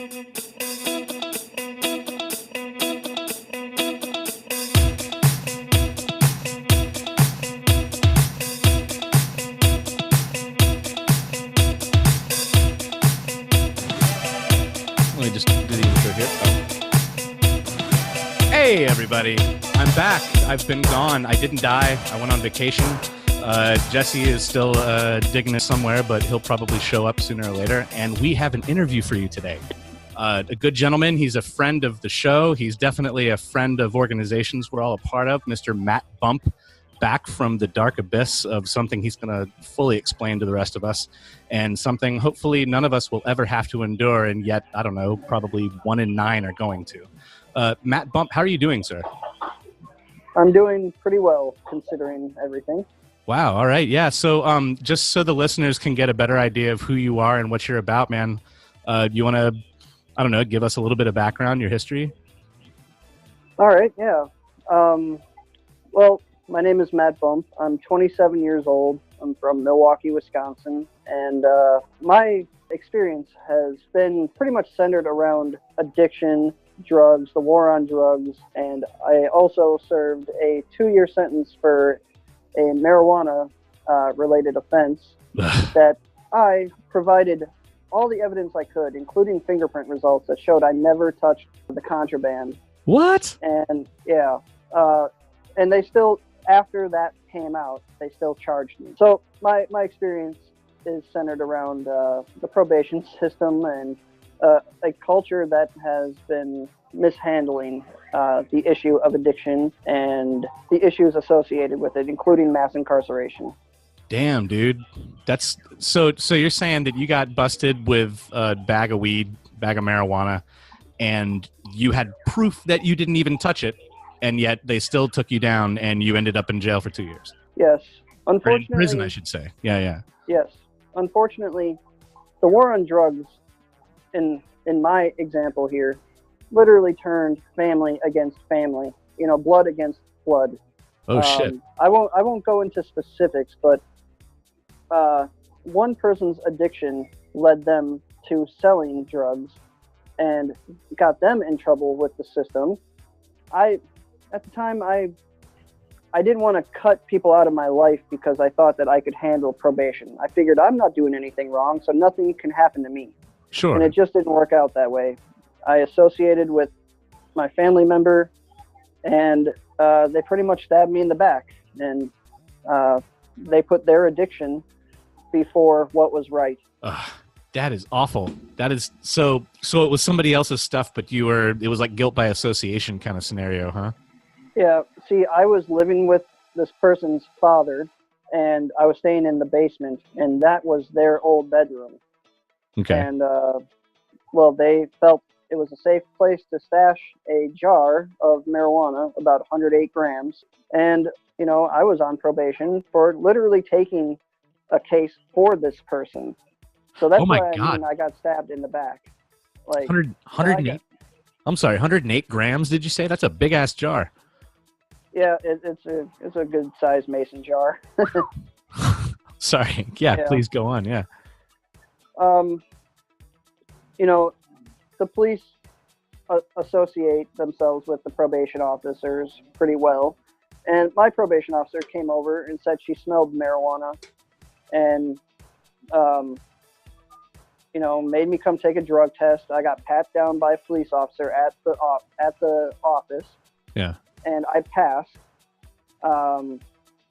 Let me just do the intro here. Hey, everybody. I'm back. I've been gone. I didn't die. I went on vacation. Jesse is still digging it somewhere, but he'll probably show up sooner or later. And we have an interview for you today. A good gentleman. He's a friend of the show. He's definitely a friend of organizations we're all a part of. Mr. Matt Bump, back from the dark abyss of something he's going to fully explain to the rest of us, and something hopefully none of us will ever have to endure, and yet, I don't know, probably 1 in 9 are going to. Matt Bump, how are you doing, sir? I'm doing pretty well, considering everything. Wow, all right, yeah. So just so the listeners can get a better idea of who you are and what you're about, man, you want to, I don't know, give us a little bit of background, your history? All right, yeah. Well, my name is Matt Bump. I'm 27 years old. I'm from Milwaukee, Wisconsin. And my experience has been pretty much centered around addiction, drugs, the war on drugs. And I also served a 2-year sentence for a marijuana-related offense that I provided all the evidence I could, including fingerprint results that showed I never touched the contraband. What? And, yeah. And they still... After that came out, they still charged me. So my experience is centered around the probation system and a culture that has been mishandling the issue of addiction and the issues associated with it, including mass incarceration. Damn, dude. That's so you're saying that you got busted with a bag of weed, bag of marijuana, and you had proof that you didn't even touch it, and yet they still took you down, and you ended up in jail for 2 years. Yes. Or in prison, I should say. Yeah. Yes. Unfortunately, the war on drugs, in my example here, literally turned family against family. You know, blood against blood. Oh, shit. I won't go into specifics, but one person's addiction led them to selling drugs and got them in trouble with the system. At the time, I didn't want to cut people out of my life because I thought that I could handle probation. I figured I'm not doing anything wrong, so nothing can happen to me. Sure. And it just didn't work out that way. I associated with my family member, and they pretty much stabbed me in the back. And they put their addiction before what was right. That is awful. That is so it was somebody else's stuff, but it was like guilt by association kind of scenario, huh? Yeah. See, I was living with this person's father, and I was staying in the basement, and that was their old bedroom. Okay. And, well, they felt it was a safe place to stash a jar of marijuana, about 108 grams. And, you know, I was on probation for literally taking a case for this person. So that's why I got stabbed in the back. Like 108. I'm sorry, 108 grams. Did you say? That's a big ass jar. Yeah, it's a good sized mason jar. Sorry. Yeah, please go on. Yeah. You know, the police associate themselves with the probation officers pretty well, and my probation officer came over and said she smelled marijuana, and you know, made me come take a drug test. I got pat down by a police officer at the office. Yeah. And I passed. And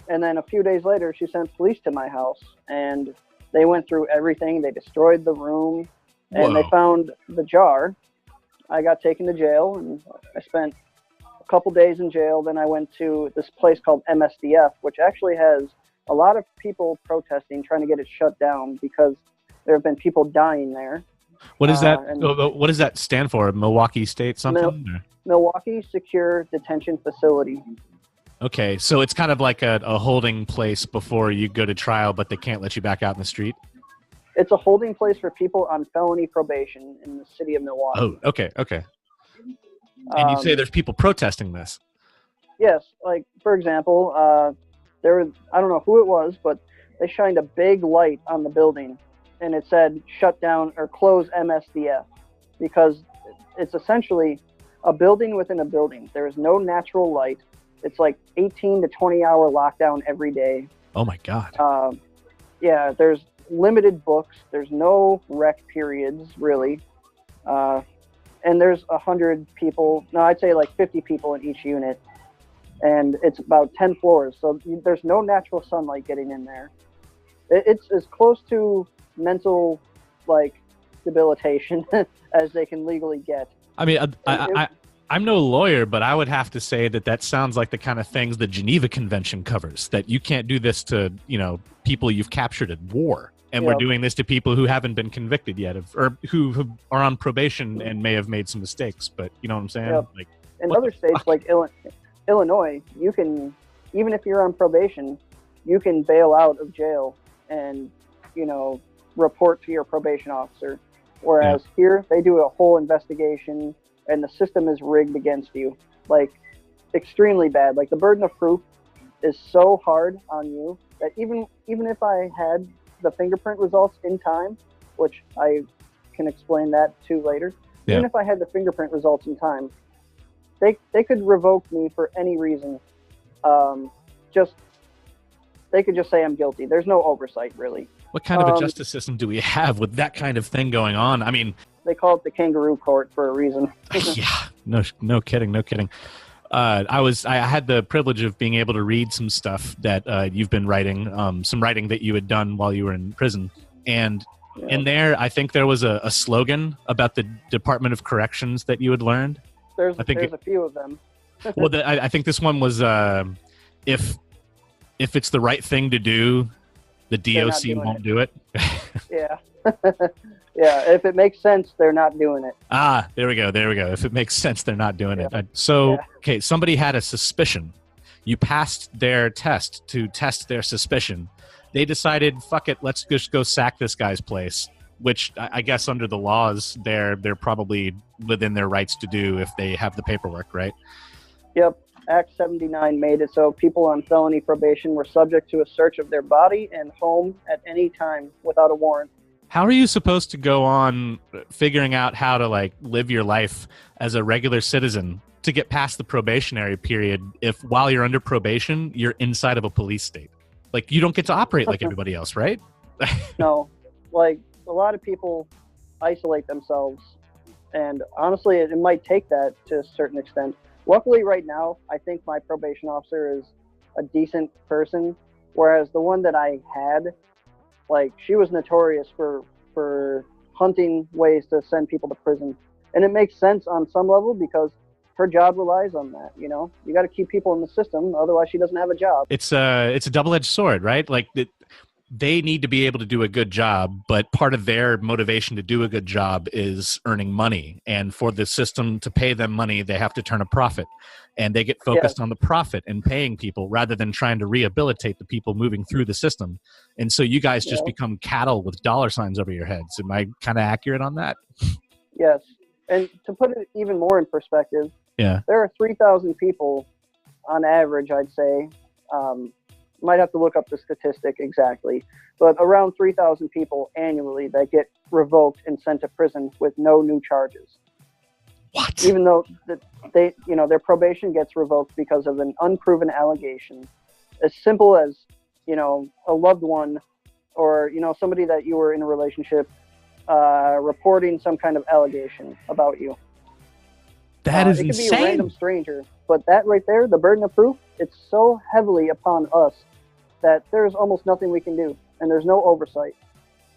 then a few days later, she sent police to my house, and they went through everything. They destroyed the room, and they found the jar. I got taken to jail, and I spent a couple days in jail. Then I went to this place called MSDF, which actually has a lot of people protesting, trying to get it shut down because there have been people dying there. What is that? What does that stand for? Milwaukee State something? Milwaukee Secure Detention Facility. Okay, so it's kind of like a holding place before you go to trial, but they can't let you back out in the street? It's a holding place for people on felony probation in the city of Milwaukee. Oh, okay. And you say there's people protesting this? Yes, like, for example, there was, I don't know who it was, but they shined a big light on the building, and it said, shut down or close MSDF. because it's essentially a building within a building. There is no natural light. It's like 18 to 20 hour lockdown every day. Oh my God. Yeah, there's limited books. There's no rec periods, really. And there's 100 people. No, I'd say like 50 people in each unit. And it's about 10 floors. So there's no natural sunlight getting in there. It's as close to mental, like, debilitation as they can legally get. I mean, I'm no lawyer, but I would have to say that sounds like the kind of things the Geneva Convention covers, that you can't do this to, people you've captured at war. And we're doing this to people who haven't been convicted yet or who are on probation and may have made some mistakes. But you know what I'm saying? Yep. Like, in other states like Illinois, you can, even if you're on probation, you can bail out of jail and, report to your probation officer. Whereas here, they do a whole investigation and the system is rigged against you, like extremely bad. Like the burden of proof is so hard on you that even if I had the fingerprint results in time, which I can explain that too later, even if I had the fingerprint results in time, they could revoke me for any reason. They could just say I'm guilty. There's no oversight, really. What kind of a justice system do we have with that kind of thing going on? I mean, they call it the kangaroo court for a reason. Yeah, no kidding. I had the privilege of being able to read some stuff that you've been writing, some writing that you had done while you were in prison. And in there, I think there was a slogan about the Department of Corrections that you had learned. There's a few of them. Well, I think this one was, if it's the right thing to do, the DOC won't do it. Yeah. Yeah, if it makes sense, they're not doing it. Ah, there we go. If it makes sense, they're not doing it. Okay, somebody had a suspicion. You passed their test to test their suspicion. They decided, fuck it, let's just go sack this guy's place, which I guess under the laws, they're probably within their rights to do if they have the paperwork, right? Yep. Act 79 made it so people on felony probation were subject to a search of their body and home at any time without a warrant. How are you supposed to go on figuring out how to live your life as a regular citizen to get past the probationary period if while you're under probation, you're inside of a police state? You don't get to operate like everybody else, right? No. A lot of people isolate themselves. And honestly, it might take that to a certain extent. Luckily, right now, I think my probation officer is a decent person, whereas the one that I had, she was notorious for hunting ways to send people to prison. And it makes sense on some level because her job relies on that, You got to keep people in the system, otherwise she doesn't have a job. It's a double-edged sword, right? They need to be able to do a good job, but part of their motivation to do a good job is earning money. And for the system to pay them money, they have to turn a profit. And they get focused on the profit and paying people rather than trying to rehabilitate the people moving through the system. And so you guys just become cattle with dollar signs over your heads. Am I kind of accurate on that? Yes. And to put it even more in perspective, there are 3,000 people on average, I'd say. Might have to look up the statistic exactly, but around 3,000 people annually that get revoked and sent to prison with no new charges. What? Even though their probation gets revoked because of an unproven allegation, as simple as, a loved one or, somebody that you were in a relationship reporting some kind of allegation about you. That is insane. It could be a random stranger, but that right there, the burden of proof, it's so heavily upon us that there's almost nothing we can do, and there's no oversight.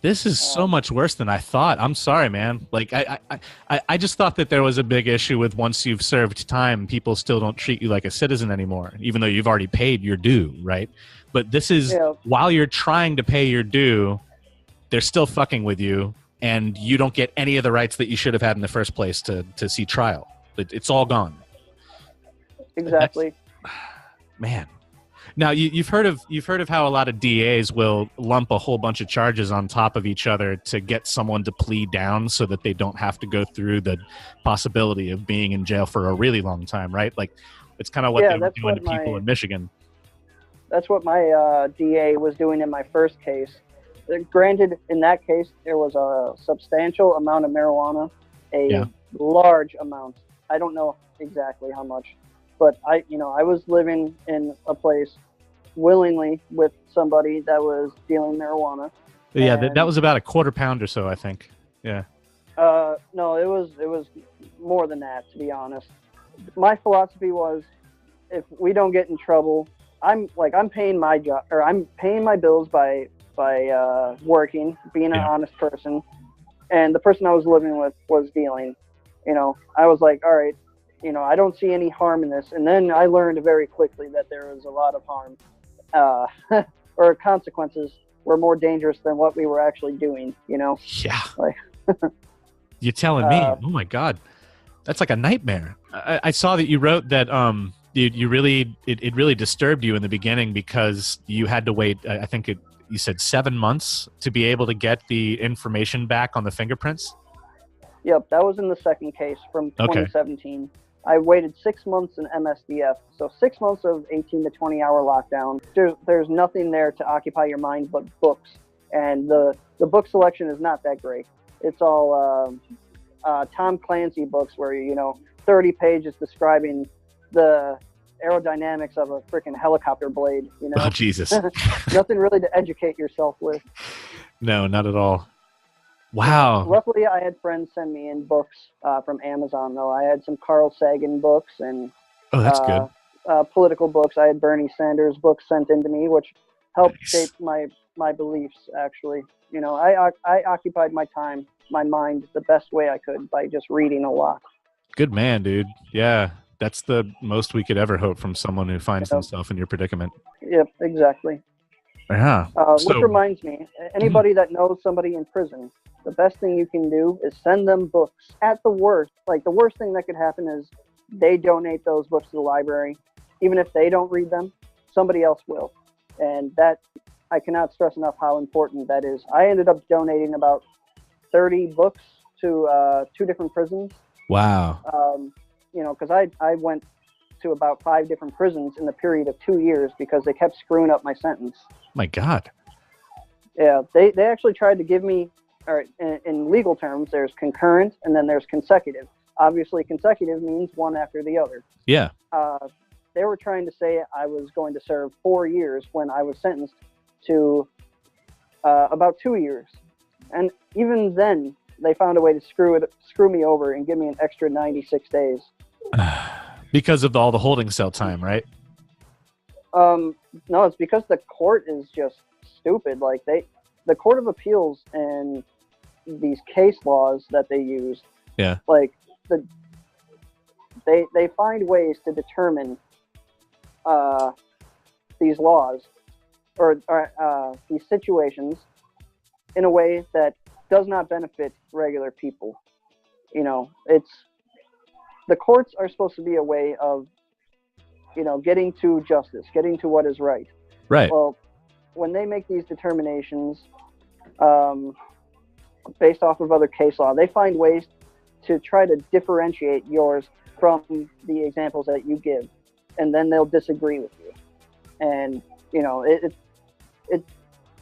This is so much worse than I thought. I'm sorry, man. I just thought that there was a big issue with once you've served time, people still don't treat you like a citizen anymore, even though you've already paid your due, right? But this is, while you're trying to pay your due, they're still fucking with you, and you don't get any of the rights that you should have had in the first place to see trial. It's all gone. Exactly. Man. Now you've heard of how a lot of DAs will lump a whole bunch of charges on top of each other to get someone to plead down so that they don't have to go through the possibility of being in jail for a really long time, right? It's kind of what they were doing to people in Michigan. That's what my DA was doing in my first case. Granted, in that case, there was a substantial amount of marijuana, a large amount. I don't know exactly how much, but I was living in a place willingly with somebody that was dealing marijuana. Yeah, that was about a quarter pound or so, I think. Yeah. No, it was more than that, to be honest. My philosophy was, if we don't get in trouble, I'm paying my job, or I'm paying my bills by working, being an honest person, and the person I was living with was dealing. I was like, all right, I don't see any harm in this. And then I learned very quickly that there was a lot of harm, or consequences were more dangerous than what we were actually doing. Yeah. Like, you're telling me? Oh my God, that's like a nightmare. I saw that you wrote that you really it really disturbed you in the beginning because you had to wait. I think you said 7 months to be able to get the information back on the fingerprints. Yep, that was in the second case from 2017. Okay. I waited 6 months in MSDF, so 6 months of 18 to 20 hour lockdown. There's nothing there to occupy your mind but books, and the book selection is not that great. It's all Tom Clancy books where 30 pages describing the aerodynamics of a freaking helicopter blade. Oh Jesus! Nothing really to educate yourself with. No, not at all. Wow. Luckily, I had friends send me in books from Amazon, though. I had some Carl Sagan books and that's good. Political books. I had Bernie Sanders books sent into me, which helped shape my beliefs, actually. I occupied my time, my mind, the best way I could by just reading a lot. Good man, dude. Yeah, that's the most we could ever hope from someone who finds himself in your predicament. Yep, exactly. Yeah. Which reminds me, anybody that knows somebody in prison, the best thing you can do is send them books. At the worst, the worst thing that could happen is they donate those books to the library. Even if they don't read them, somebody else will. And that, I cannot stress enough how important that is. I ended up donating about 30 books to 2 different prisons. Wow. Because I went to about 5 different prisons in the period of 2 years because they kept screwing up my sentence. My God. Yeah, they actually tried to give me, all right, in legal terms, there's concurrent and then there's consecutive. Obviously, consecutive means one after the other. Yeah. They were trying to say I was going to serve 4 years when I was sentenced to about 2 years. And even then, they found a way to screw me over and give me an extra 96 days. Because of all the holding cell time, right? No, it's because the court is just stupid. The Court of Appeals and these case laws that they use. Yeah. They find ways to determine these laws or these situations in a way that does not benefit regular people. The courts are supposed to be a way of, getting to justice, getting to what is right. Right. Well, when they make these determinations based off of other case law, they find ways to try to differentiate yours from the examples that you give, and then they'll disagree with you. And,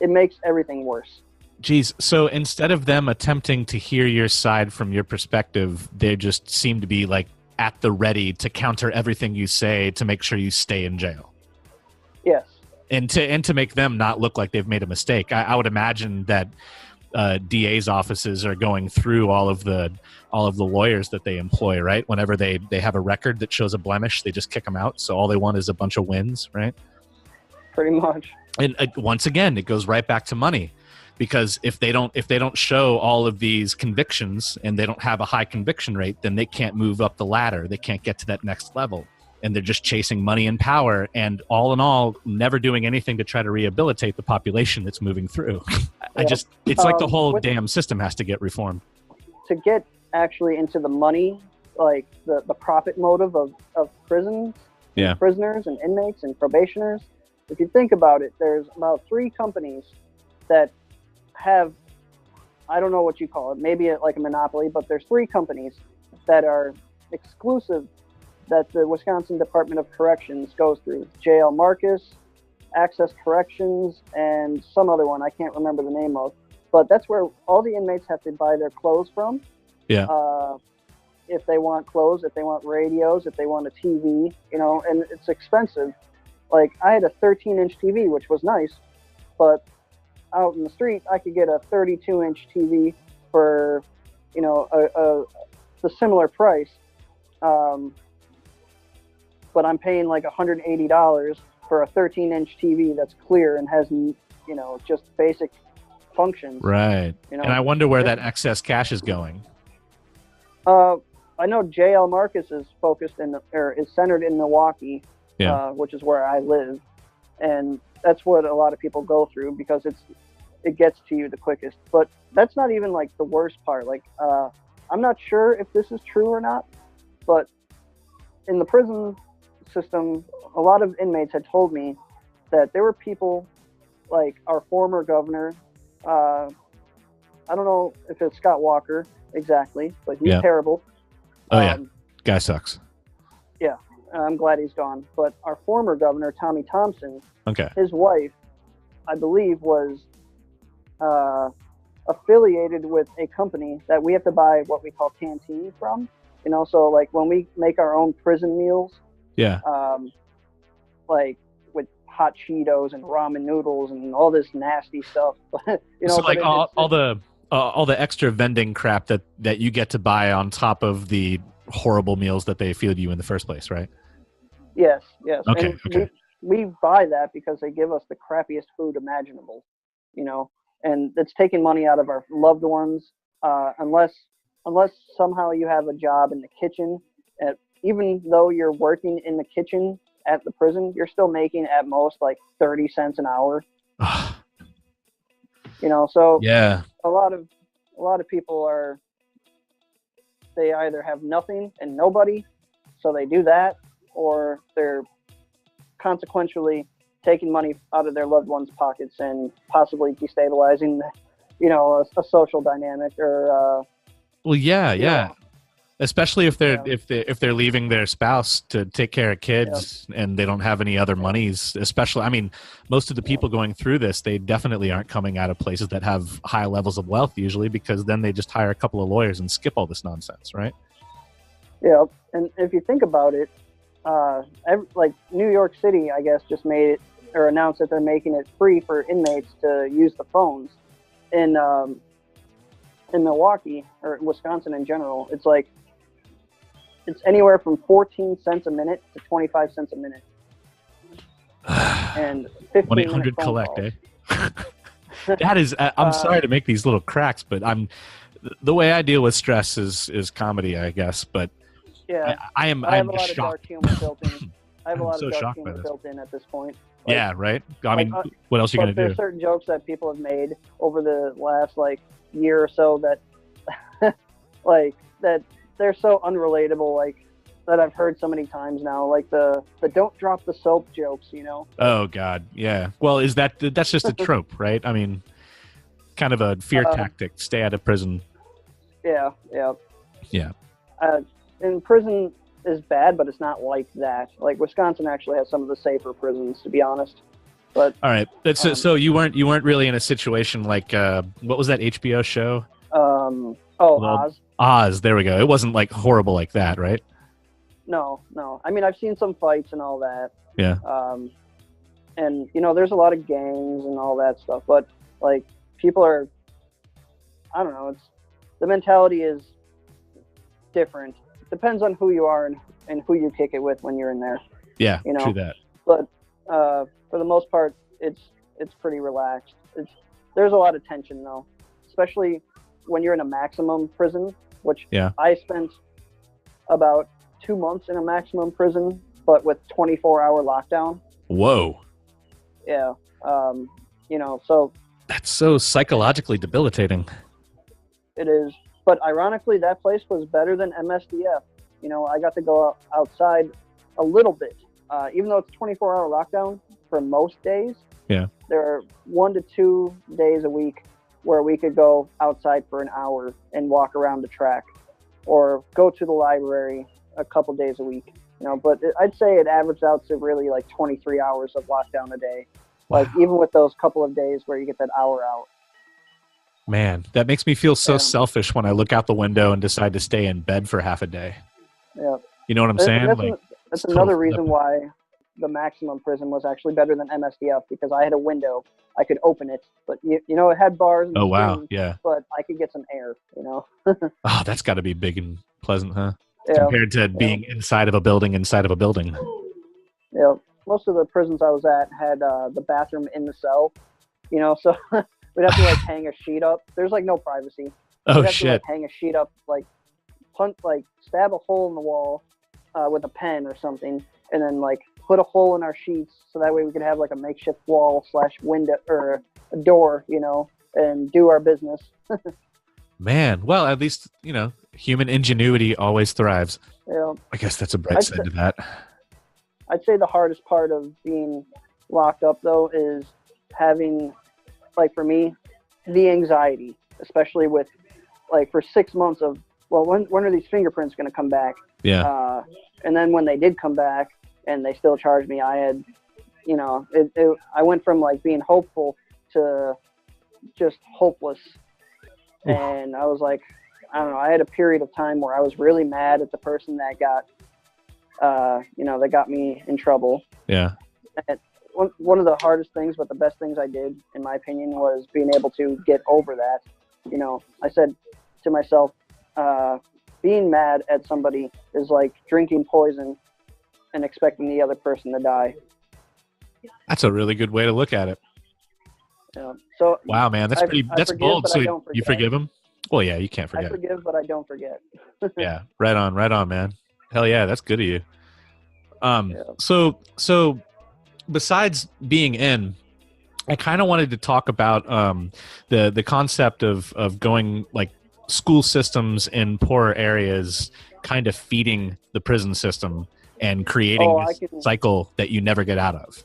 it makes everything worse. Geez, so instead of them attempting to hear your side from your perspective, they just seem to be at the ready to counter everything you say to make sure you stay in jail. Yes. And to make them not look like they've made a mistake. I would imagine that DA's offices are going through all of the lawyers that they employ, right? Whenever they have a record that shows a blemish, they just kick them out. So all they want is a bunch of wins, right? Pretty much. And once again, it goes right back to money. Because if they don't show all of these convictions and they don't have a high conviction rate, then they can't move up the ladder. They can't get to that next level. And they're just chasing money and power, and all in all, never doing anything to try to rehabilitate the population that's moving through. It's like the whole damn system has to get reformed. To get actually into the money, the profit motive of prisons, prisoners and inmates and probationers, if you think about it, there's about 3 companies that have, I don't know what you call it, maybe like a monopoly, but there's 3 companies that are exclusive that the Wisconsin Department of Corrections goes through. JL Marcus, Access Corrections, and some other one I can't remember the name of. But that's where all the inmates have to buy their clothes from. Yeah. If they want clothes, if they want radios, if they want a TV, and it's expensive. Like, I had a 13-inch TV, which was nice, but out in the street, I could get a 32-inch TV for, the similar price. But I'm paying like $180 for a 13-inch TV that's clear and has, just basic functions. Right. And I wonder where that excess cash is going. I know JL Marcus is is centered in Milwaukee, which is where I live, and that's what a lot of people go through because it gets to you the quickest. But that's not even like the worst part. Like, I'm not sure if this is true or not, but in the prison system, a lot of inmates had told me that there were people like our former governor. I don't know if it's Scott Walker exactly, but he's terrible. Oh, yeah. Guy sucks. Yeah. I'm glad he's gone. But our former governor, Tommy Thompson, his wife, I believe, was affiliated with a company that we have to buy what we call canteen from. So like when we make our own prison meals, like with hot Cheetos and ramen noodles and all this nasty stuff. So like all the extra vending crap that you get to buy on top of the horrible meals that they feed you in the first place, right? Yes. Okay. We buy that because they give us the crappiest food imaginable, and it's taking money out of our loved ones, unless somehow you have a job in the kitchen. Even though you're working in the kitchen at the prison, you're still making at most like 30 cents an hour. So yeah, a lot of people they either have nothing and nobody, so they do that, or they're consequentially taking money out of their loved ones' pockets and possibly destabilizing, a social dynamic or. Well, yeah. Especially if they're leaving their spouse to take care of kids and they don't have any other monies. Especially, I mean, most of the people going through this, they definitely aren't coming out of places that have high levels of wealth usually, because then they just hire a couple of lawyers and skip all this nonsense, right? Yeah, and if you think about it, like New York City, I guess, just made it or announced that they're making it free for inmates to use the phones. In Milwaukee or Wisconsin in general, it's anywhere from 14 cents a minute to 25 cents a minute. And 1-800 collect, That is, I'm sorry to make these little cracks, but the way I deal with stress is comedy, I guess. But yeah, I have a lot of dark humor built in. I have a lot so of dark shocked humor built in at this point. Yeah, right. I mean, what else are you gonna do? There's certain jokes that people have made over the last year or so that that they're so unrelatable, that I've heard so many times now, like the don't drop the soap jokes, Oh God, yeah. Well, that's just a trope, right? I mean, kind of a fear tactic. Stay out of prison. Yeah. In prison is bad, but it's not like that. Like Wisconsin actually has some of the safer prisons, to be honest. But all right, so you weren't really in a situation like what was that HBO show? Oz. Oz. There we go. It wasn't horrible like that, right? No. I mean, I've seen some fights and all that. Yeah. And there's a lot of gangs and all that stuff, but people are, I don't know. The mentality is different. Depends on who you are and who you kick it with when you're in there. Yeah, true that. But for the most part, it's pretty relaxed. There's a lot of tension though, especially when you're in a maximum prison, which I spent about 2 months in a maximum prison, but with 24-hour lockdown. Whoa. Yeah. So that's so psychologically debilitating. It is. But ironically, that place was better than MSDF. I got to go outside a little bit. Even though it's 24-hour lockdown for most days, there are 1 to 2 days a week where we could go outside for an hour and walk around the track or go to the library a couple days a week. But I'd say it averaged out to really 23 hours of lockdown a day. Wow. Even with those couple of days where you get that hour out. Man, that makes me feel so Yeah. selfish when I look out the window and decide to stay in bed for half a day. Yeah. You know what I'm saying? That's, Like, that's it's total another flip. reason why the maximum prison was actually better than MSDF, because I had a window. I could open it, but it had bars and Oh, wow. screens, Yeah. but I could get some air, Oh, that's got to be big and pleasant, huh? Yeah. Compared to being inside of a building. Yeah. Most of the prisons I was at had the bathroom in the cell, so we'd have to like hang a sheet up. There's like no privacy. Oh, We'd have to like shit. hang a sheet up, like stab a hole in the wall with a pen or something, and then like put a hole in our sheets so that way we could have like a makeshift wall / window or a door, and do our business. Man, well, at least, human ingenuity always thrives. Yeah. I guess that's a bright side to that. I'd say the hardest part of being locked up, though, is having, like, for me, the anxiety, especially with, like, for 6 months of, well, when are these fingerprints going to come back? Yeah. And then when they did come back and they still charged me, I had, I went from, like, being hopeful to just hopeless. Oof. And I was like, I don't know, I had a period of time where I was really mad at the person that got that got me in trouble. Yeah. And one of the hardest things, but the best things I did, in my opinion, was being able to get over that. I said to myself, being mad at somebody is like drinking poison and expecting the other person to die. That's a really good way to look at it. So wow, man, that's forgive, bold. So you forget. forgive him? Well, yeah, you can't forget. I forgive, but I don't forget. Yeah, right on, man. Hell yeah, that's good of you. So besides being in, I kind of wanted to talk about the concept of going, like, school systems in poorer areas kind of feeding the prison system and creating this cycle that you never get out of.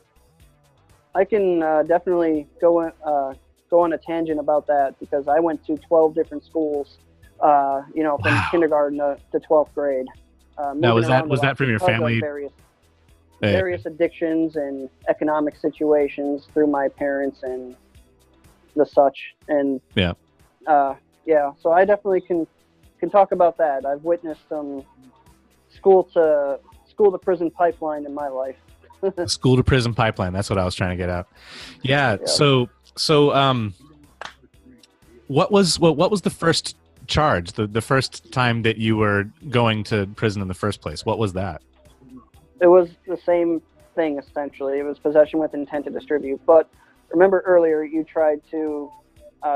I can definitely go on a tangent about that, because I went to 12 different schools, from kindergarten to 12th grade. Now, was that from your family? Various addictions and economic situations through my parents and the such. And so I definitely can talk about that. I've witnessed some school to prison pipeline in my life. School to prison pipeline. That's what I was trying to get at. Yeah. So what was the first charge? The first time that you were going to prison in the first place? What was that? It was the same thing, essentially. It was possession with intent to distribute. But remember earlier you tried to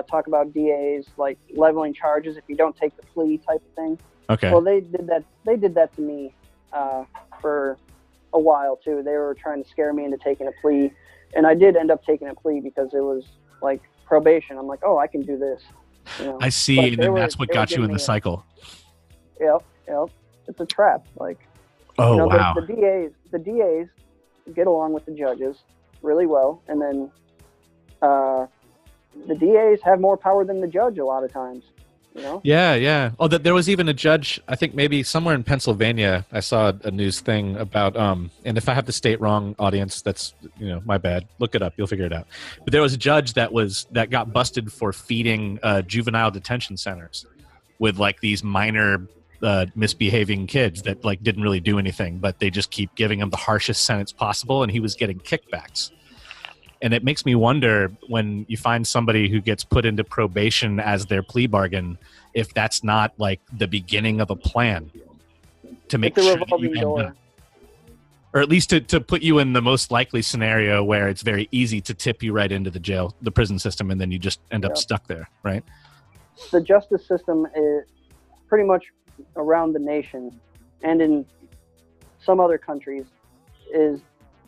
talk about DAs, like leveling charges if you don't take the plea type of thing. Okay. Well, they did that to me for a while too. They were trying to scare me into taking a plea, and I did end up taking a plea because it was like probation. I'm like, oh, I can do this. I see, and then that's what got you in the cycle. Yep. It's a trap. Like, wow. The DAs get along with the judges really well, and then the DAs have more power than the judge a lot of times. Yeah. Oh, there was even a judge, I think maybe somewhere in Pennsylvania, I saw a news thing about, and if I have the state wrong, audience, that's, my bad. Look it up. You'll figure it out. But there was a judge that got busted for feeding juvenile detention centers with, like, these minor misbehaving kids that, like, didn't really do anything, but they just keep giving them the harshest sentence possible, and he was getting kickbacks. And it makes me wonder, when you find somebody who gets put into probation as their plea bargain, if that's not, like, the beginning of a plan to make sure that you end up, or at least to put you in the most likely scenario where it's very easy to tip you right into the prison system, and then you just end up stuck there, right? The justice system is pretty much around the nation, and in some other countries, is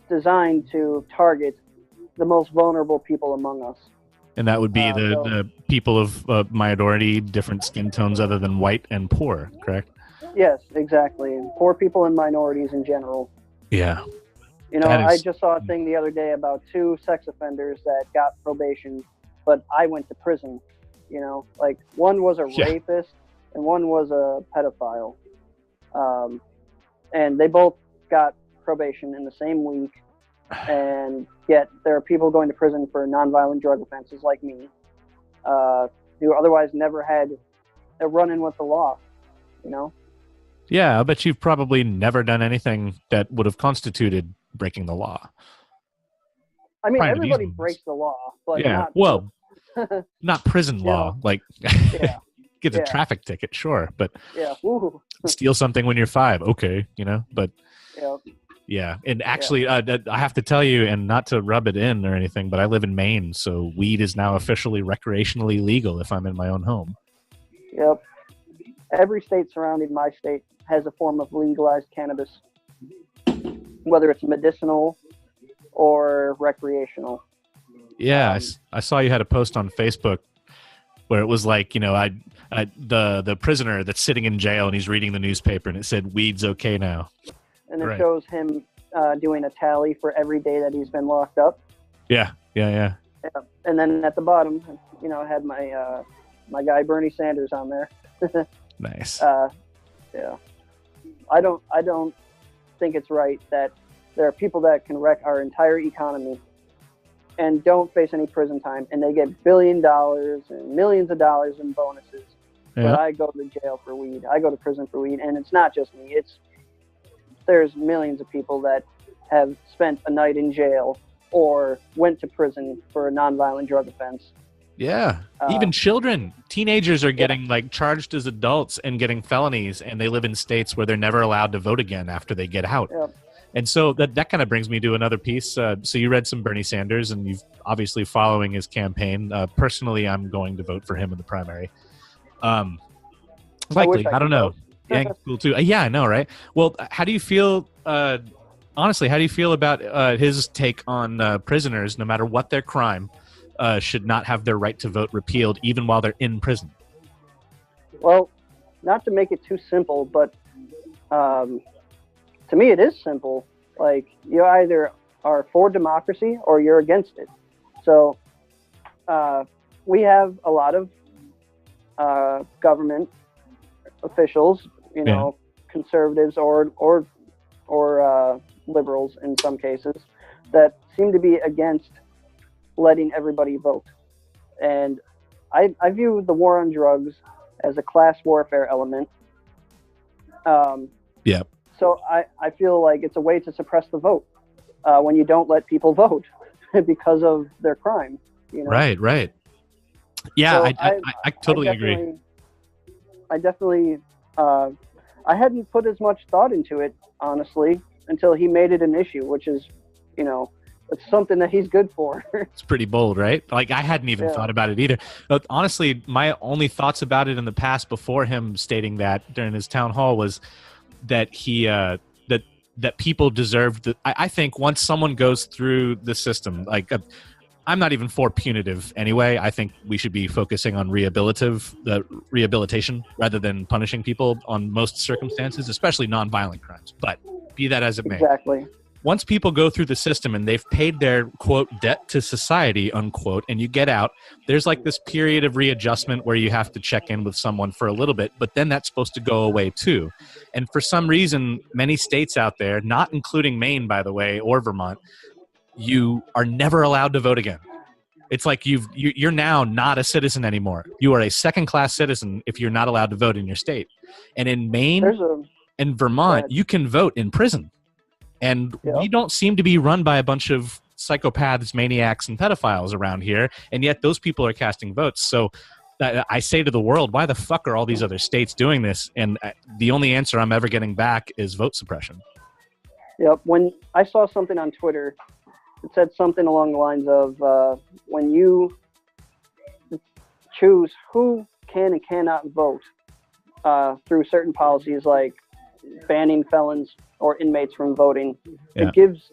designed to target the most vulnerable people among us. And that would be the people of minority, different skin tones other than white and poor, correct? Yes, exactly. Poor people and minorities in general. Yeah. I just saw a thing the other day about 2 sex offenders that got probation, but I went to prison. Like, one was a rapist and one was a pedophile. And they both got probation in the same week. And yet there are people going to prison for nonviolent drug offenses like me. The who otherwise never had a run-in with the law, you know? Yeah, I bet you've probably never done anything that would have constituted breaking the law. I mean, Prior to everybody these breaks the law, but yeah, not well, not prison you law. know, Like, yeah, get a yeah, traffic ticket, sure, but yeah, woo, steal something when you're 5, okay, you know? But yeah, yeah, and actually, I have to tell you, and not to rub it in or anything, but I live in Maine, so weed is now officially recreationally legal if I'm in my own home. yep. Every state surrounding my state has a form of legalized cannabis, whether it's medicinal or recreational. Yeah, I saw you had a post on Facebook where it was like, you know, the prisoner that's sitting in jail and he's reading the newspaper and it said weed's okay now. And it Right. shows him doing a tally for every day that he's been locked up. Yeah. Yeah. And then at the bottom, you know, I had my my guy Bernie Sanders on there. Nice. Yeah. I don't think it's right that there are people that can wreck our entire economy and don't face any prison time, and they get $1 billion and millions of dollars in bonuses. Yeah. But I go to jail for weed. I go to prison for weed, and it's not just me. There's millions of people that have spent a night in jail or went to prison for a nonviolent drug offense. Yeah. Even children, teenagers are getting like charged as adults and getting felonies, and they live in states where they're never allowed to vote again after they get out. Yeah. And so that kind of brings me to another piece. So you read some Bernie Sanders, and you've obviously following his campaign. Personally, I'm going to vote for him in the primary. Likely, I don't know. Yeah, cool too. Yeah, I know, right? Well, how do you feel? Honestly, how do you feel about his take on prisoners, no matter what their crime, should not have their right to vote repealed, even while they're in prison? Well, not to make it too simple, but to me, it is simple. Like, you either are for democracy or you're against it. So we have a lot of government officials, you know, conservatives or liberals in some cases, that seem to be against letting everybody vote. And I view the war on drugs as a class warfare element. So I feel like it's a way to suppress the vote when you don't let people vote because of their crime. You know? Right. Yeah, So I totally agree. I definitely, I hadn't put as much thought into it, honestly, until he made it an issue, which is, you know, it's something that he's good for. It's pretty bold, right? Like, I hadn't even thought about it either. But honestly, my only thoughts about it in the past before him stating that during his town hall was that he that people deserved. I think once someone goes through the system, like I'm not even for punitive anyway. I think we should be focusing on rehabilitation rather than punishing people on most circumstances, especially nonviolent crimes. But be that as it may. Exactly. Once people go through the system and they've paid their, quote, debt to society, unquote, and you get out, there's like this period of readjustment where you have to check in with someone for a little bit, but then that's supposed to go away too. And for some reason, many states out there, not including Maine, by the way, or Vermont, you are never allowed to vote again. It's like you're now not a citizen anymore. You are a second-class citizen if you're not allowed to vote in your state. And in Maine and Vermont, you can vote in prison. And we don't seem to be run by a bunch of psychopaths, maniacs, and pedophiles around here. And yet those people are casting votes. So I say to the world, why the fuck are all these other states doing this? And the only answer I'm ever getting back is vote suppression. Yep. When I saw something on Twitter, it said something along the lines of when you choose who can and cannot vote through certain policies like banning felons or inmates from voting, it gives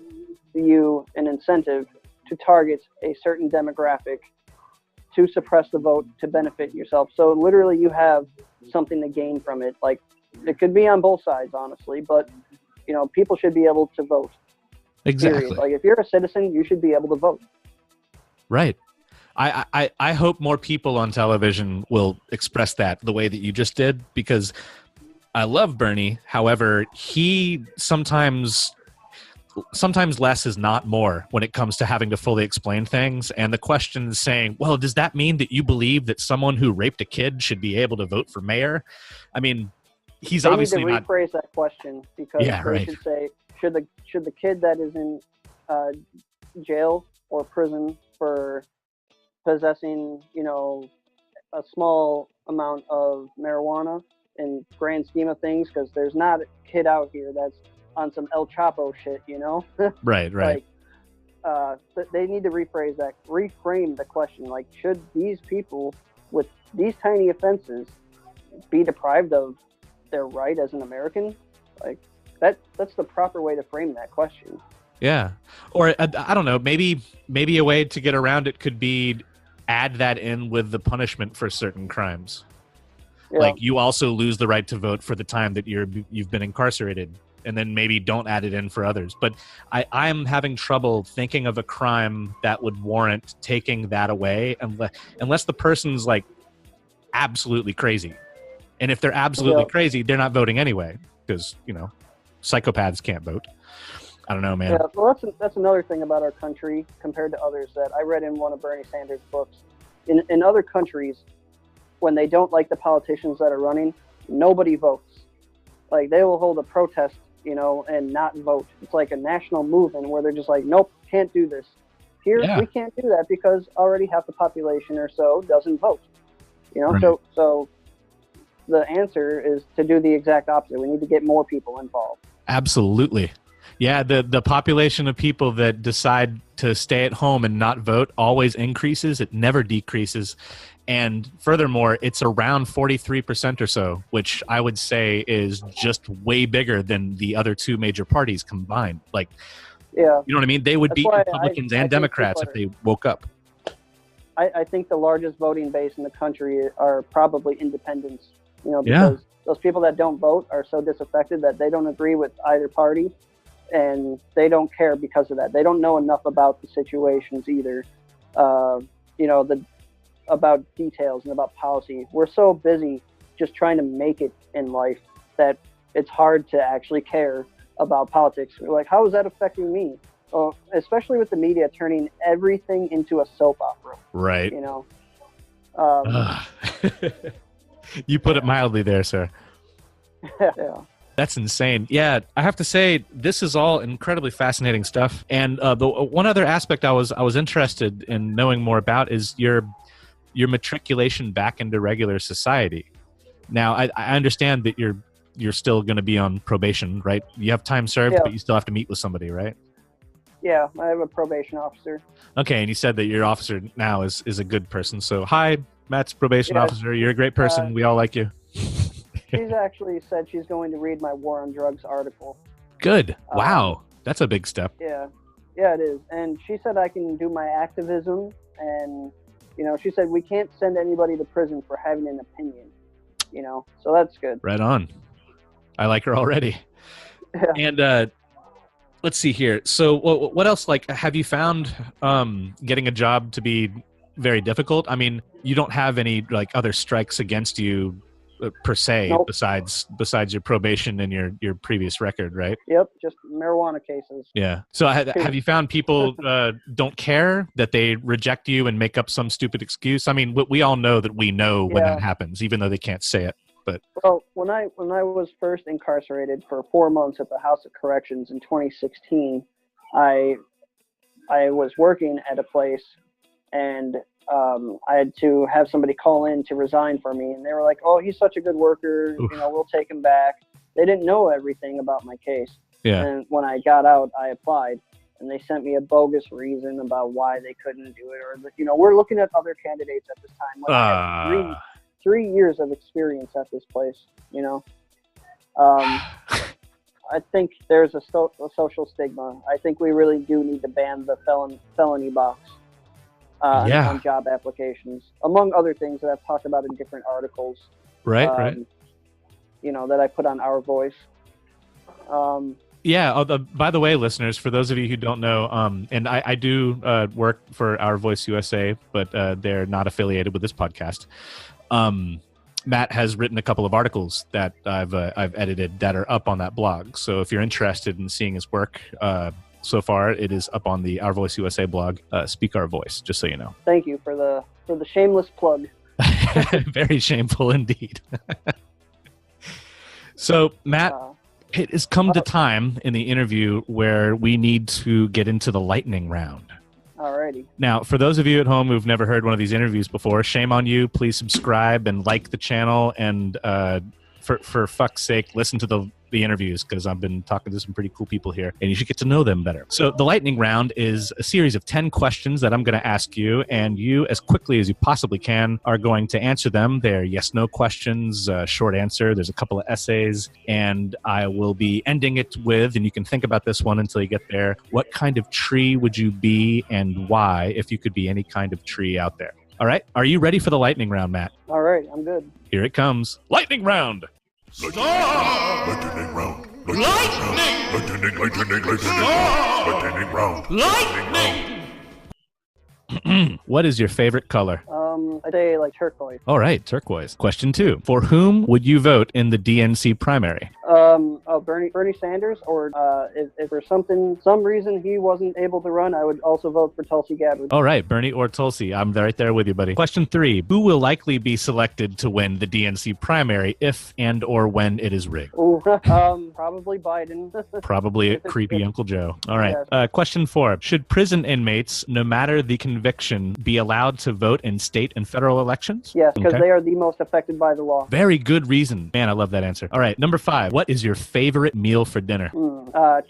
you an incentive to target a certain demographic to suppress the vote to benefit yourself. So literally you have something to gain from it. Like, it could be on both sides, honestly, but you know, people should be able to vote. Exactly. Period. Like, if you're a citizen, you should be able to vote. Right. I hope more people on television will express that the way that you just did, because I love Bernie. However, he sometimes sometimes less is not more when it comes to having to fully explain things. And the question is saying, well, does that mean that you believe that someone who raped a kid should be able to vote for mayor? I mean, he's They obviously need to not. rephrase that question, because they should say, should the kid that is in jail or prison for possessing, a small amount of marijuana in grand scheme of things, because there's not a kid out here that's on some El Chapo shit, Right. Like, they need to reframe the question. Like, should these people with these tiny offenses be deprived of their right as an American? Like, that's the proper way to frame that question. Yeah. Or I don't know, maybe a way to get around it could be add that in with the punishment for certain crimes. Yeah. Like, you also lose the right to vote for the time that you've been incarcerated, and then maybe don't add it in for others. But I'm having trouble thinking of a crime that would warrant taking that away unless the person's like absolutely crazy. And if they're absolutely crazy, they're not voting anyway, because, psychopaths can't vote. I don't know, man. Yeah, well, that's another thing about our country compared to others that I read in one of Bernie Sanders' books. In other countries, when they don't like the politicians that are running, nobody votes. Like, they will hold a protest, and not vote. It's like a national movement where they're just like, nope, can't do this. Here, we can't do that because already half the population or so doesn't vote. Right. So the answer is to do the exact opposite. We need to get more people involved. Absolutely. Yeah, the population of people that decide to stay at home and not vote always increases. It never decreases. And furthermore, it's around 43% or so, which I would say is just way bigger than the other two major parties combined. Like, you know what I mean? They would beat Republicans and Democrats if they woke up. I think the largest voting base in the country are probably independents, because those people that don't vote are so disaffected that they don't agree with either party. And they don't care because of that. They don't know enough about the situations either, about details and about policy. We're so busy just trying to make it in life that it's hard to actually care about politics. We're like, how is that affecting me? Well, especially with the media turning everything into a soap opera. Right. You put it mildly there, sir. Yeah. That's insane. Yeah, I have to say, this is all incredibly fascinating stuff. And the one other aspect I was interested in knowing more about is your matriculation back into regular society. Now, I understand that you're still going to be on probation, right? You have time served, but you still have to meet with somebody, right? Yeah, I have a probation officer. Okay, and you said that your officer now is a good person. So, hi, Matt's probation officer. You're a great person. We all like you. She's actually said she's going to read my War on Drugs article. Good. Wow. That's a big step. Yeah, it is. And she said I can do my activism. And, she said we can't send anybody to prison for having an opinion, So that's good. Right on. I like her already. Yeah. And let's see here. So what else, have you found getting a job to be very difficult? I mean, you don't have any, other strikes against you per se, nope. besides your probation and your previous record, right? Yep, just marijuana cases. Yeah. So have you found people don't care, that they reject you and make up some stupid excuse? I mean, we all know that we know when that happens, even though they can't say it. But well, when I was first incarcerated for 4 months at the House of Corrections in 2016, I was working at a place, and I had to have somebody call in to resign for me, and they were like, "Oh, he's such a good worker. Oof. We'll take him back." They didn't know everything about my case. Yeah. And when I got out, I applied, and they sent me a bogus reason about why they couldn't do it, or we're looking at other candidates at this time. I had three years of experience at this place. I think there's a social stigma. I think we really do need to ban the felony box. On job applications, among other things that I've talked about in different articles. Right. That I put on Our Voice. By the way, listeners, for those of you who don't know, and I do work for Our Voice USA, but they're not affiliated with this podcast. Matt has written a couple of articles that I've edited that are up on that blog. So if you're interested in seeing his work, so far it is up on the Our Voice USA blog, Speak Our Voice, just so you know. Thank you for the shameless plug. Very shameful indeed. So, Matt, it has come to time in the interview where we need to get into the lightning round. Alrighty. Now, for those of you at home who've never heard one of these interviews before, shame on you. Please subscribe and like the channel, and for fuck's sake, listen to the interviews, because I've been talking to some pretty cool people here, and you should get to know them better. So the lightning round is a series of 10 questions that I'm going to ask you, and you, as quickly as you possibly can, are going to answer them. They're yes/no questions, short answer. There's a couple of essays, and I will be ending it with, and you can think about this one until you get there, what kind of tree would you be and why if you could be any kind of tree out there? All right? Are you ready for the lightning round, Matt? All right, I'm good. Here it comes. Lightning round! Lightning round. Lightning round. Lightning. What is your favorite color? I'd say like turquoise. All right, turquoise. Question 2. For whom would you vote in the DNC primary? Bernie Sanders, or if for some reason he wasn't able to run, I would also vote for Tulsi Gabbard. All right, Bernie or Tulsi. I'm right there with you, buddy. Question 3. Who will likely be selected to win the DNC primary if and or when it is rigged? Ooh, probably Biden. Probably creepy Uncle Joe. All right. Yes. Question 4. Should prison inmates, no matter the conviction, be allowed to vote in state and federal elections? Yes, because they are the most affected by the law. Very good reason. Man, I love that answer. All right. Number 5. What is your favorite meal for dinner?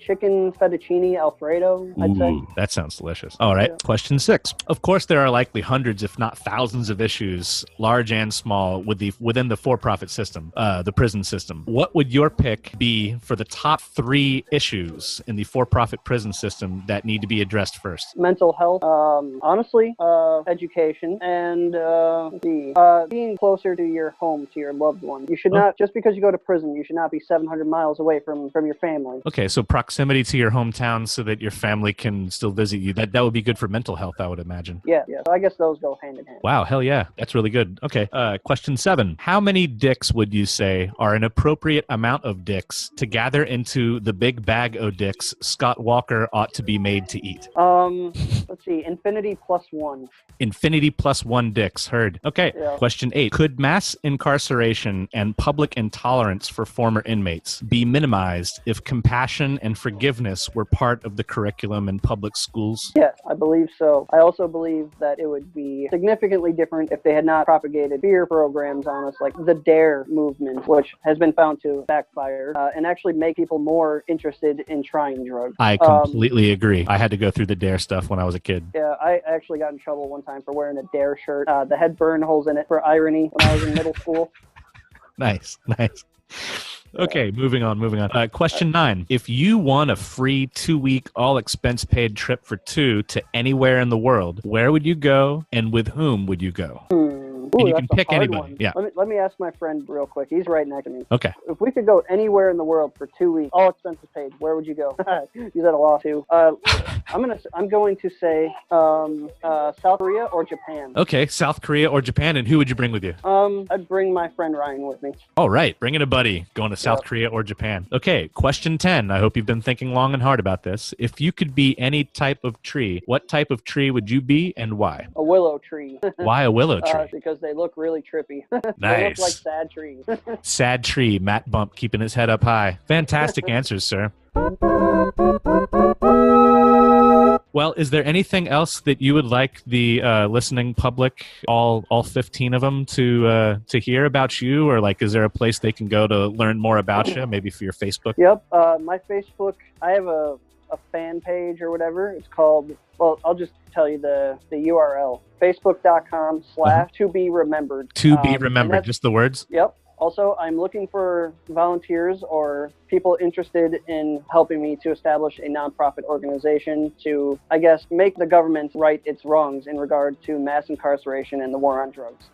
Chicken fettuccine Alfredo, I'd say. That sounds delicious. All right. Yeah. Question 6. Of course, there are likely hundreds, if not thousands of issues, large and small, within the for-profit system, the prison system. What would your pick be for the top 3 issues in the for-profit prison system that need to be addressed first? Mental health, honestly, education, and being closer to your home, to your loved one. You should not, just because you go to prison, you should not be 700 miles away from your family. Okay, so proximity to your hometown so that your family can still visit you. That would be good for mental health, I would imagine. Yeah. So I guess those go hand in hand. Wow, hell yeah. That's really good. Okay, question 7. How many dicks would you say are an appropriate amount of dicks to gather into the big bag o' dicks Scott Walker ought to be made to eat? Let's see, infinity plus 1. Infinity plus 1 dicks, heard. Okay, yeah. Question 8. Could mass incarceration and public intolerance for former inmates be minimized if compassion and forgiveness were part of the curriculum in public schools? Yes, I believe so. I also believe that it would be significantly different if they had not propagated fear programs on us, like the DARE movement, which has been found to backfire and actually make people more interested in trying drugs. I completely agree. I had to go through the DARE stuff when I was a kid. Yeah, I actually got in trouble one time for wearing a DARE shirt that had burn holes in it for irony when I was in middle school. Nice. Okay, moving on. Question 9. If you won a free 2-week all-expense-paid trip for 2 to anywhere in the world, where would you go and with whom would you go? Ooh, and you can pick anybody. One. Yeah. Let me ask my friend real quick. He's right next to me. Okay. If we could go anywhere in the world for 2 weeks, all expenses paid, where would you go? He's at a loss too. I'm going to say South Korea or Japan. Okay, South Korea or Japan, and who would you bring with you? I'd bring my friend Ryan with me. All right, bringing a buddy, going to South Korea or Japan. Okay, question 10. I hope you've been thinking long and hard about this. If you could be any type of tree, what type of tree would you be and why? A willow tree. Why a willow tree? Because they look really trippy. Nice. They look like sad trees. Sad tree, Matt Bump, keeping his head up high. Fantastic answers, sir. Well, is there anything else that you would like the listening public, all 15 of them, to hear about you, or like, is there a place they can go to learn more about you? Maybe for your Facebook. Yep, my Facebook. I have a fan page or whatever. It's called. Well, I'll just tell you the URL. Facebook.com/to-be-remembered. To be remembered. Just the words. Yep. Also, I'm looking for volunteers or people interested in helping me to establish a nonprofit organization to, I guess, make the government right its wrongs in regard to mass incarceration and the war on drugs.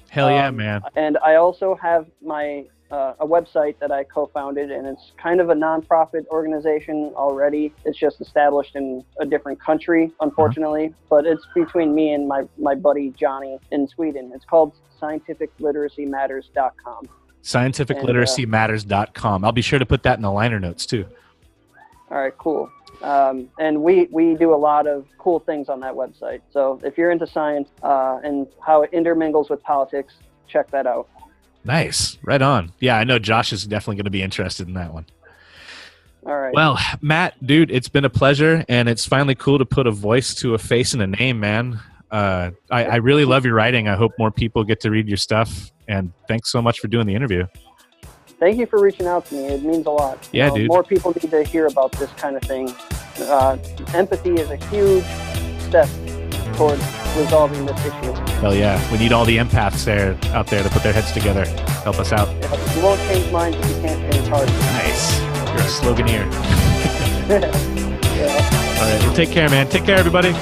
Hell yeah, man. And I also have my a website that I co-founded, and it's kind of a nonprofit organization already. It's just established in a different country, unfortunately, but it's between me and my buddy Johnny in Sweden. It's called scientificliteracymatters.com. scientificliteracymatters.com. I'll be sure to put that in the liner notes too. All right, cool. And we do a lot of cool things on that website. So if you're into science and how it intermingles with politics, check that out. Nice. Right on. Yeah, I know Josh is definitely going to be interested in that one. All right. Well, Matt, dude, it's been a pleasure, and it's finally cool to put a voice to a face and a name, man. I really love your writing. I hope more people get to read your stuff, and thanks so much for doing the interview. Thank you for reaching out to me. It means a lot. Yeah, dude. More people need to hear about this kind of thing. Empathy is a huge step towards resolving this issue. Hell yeah. We need all the empaths out there to put their heads together. Help us out. Yeah, you won't change minds if you can't change hearts. Nice. You're a sloganeer. Yeah. All right. Well, take care, man. Take care, everybody.